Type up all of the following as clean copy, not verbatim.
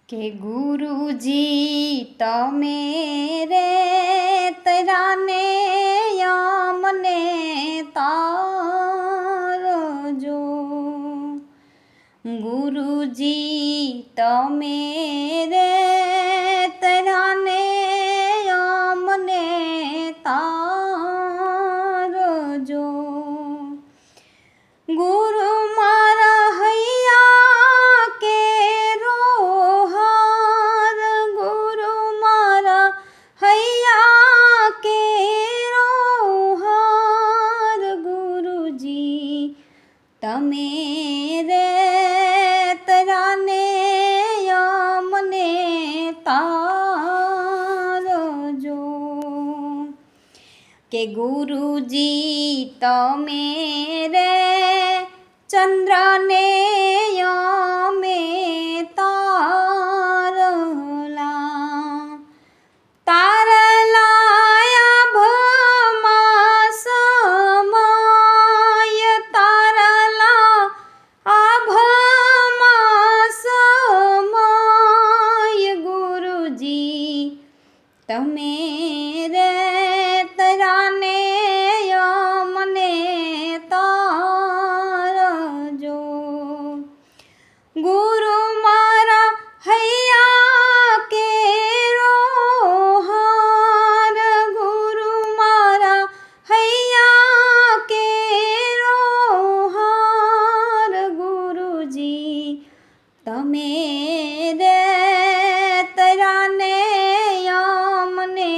કે ગુરુજી તમે રે તરાને યમને તારજો। ગુરુજી તમે રે તરાને યમને તારજો। ગુરુ મારા હૈયા કેરો હાર, ગુરુ મારા હૈયા કેરો હાર। ગુરુજી તમે રે તરાને યમને તારજો। કે ગુરુજી તમે રે ચંદ્રને યમે તારલા। તારલાયા ભમાં સમાય, તારલા આભમાં સમાય। ગુરુજી તમે રે તરાને યમને તારજો। ગુરુ મારા હૈયા કેરો હાર, ગુરુ મારા હૈયા કેરો હાર। ગુરુજી તમે રે તરાને યમને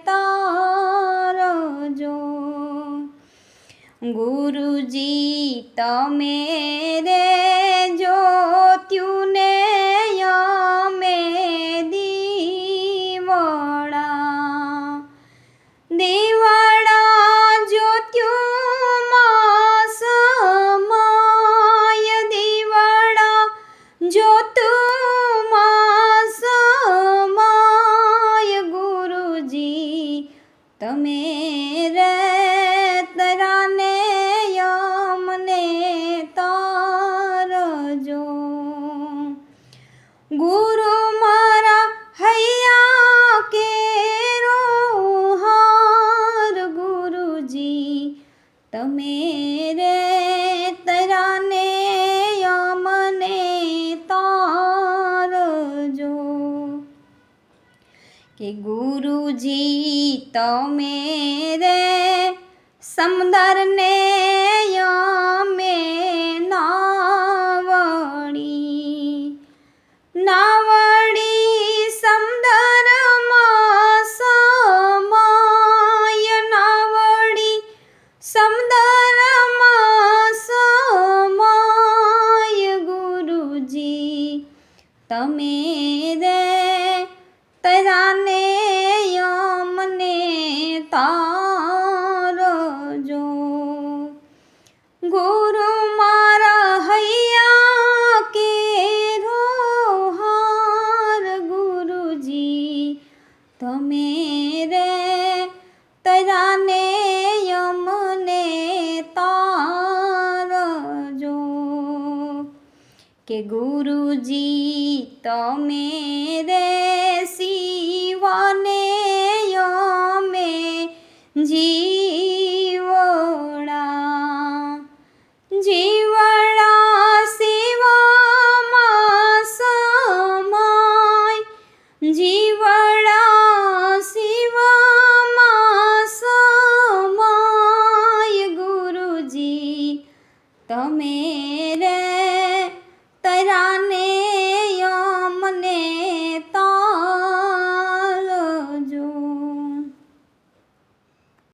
તારજો। ગુરુજી તમે રે જ્યોત્યુને યમે દીવડા। દીવડા જ્યોત્યુમાં સમાય, દીવડા જ્યોતુમાં સમાય। ગુરુજી તમે રે તરાને યમને તારજો। ગુરુ મારા હૈયા કેરો હાર, ગુરુજી તમે રે તરાને યમને તારજો। કે ગુરુજી તમે રે સમુદ્રને યમે નાવડી। નાવડી સમુદ્રમાં સમાય, નાવડી સમુદ્રમાં સમાય। ગુરુજી તમે રે તરાને યમને તારજો। ગુરુ મારા હૈયા કેરો હાર, ગુરુજી તમે રે તરાને યમને તારજો। કે ગુરુજી તમે રે શિવને યમે જીવડા। જીવડા શિવમાં સમાય, જીવડા શિવમાં સમાય। ગુરુજી તમે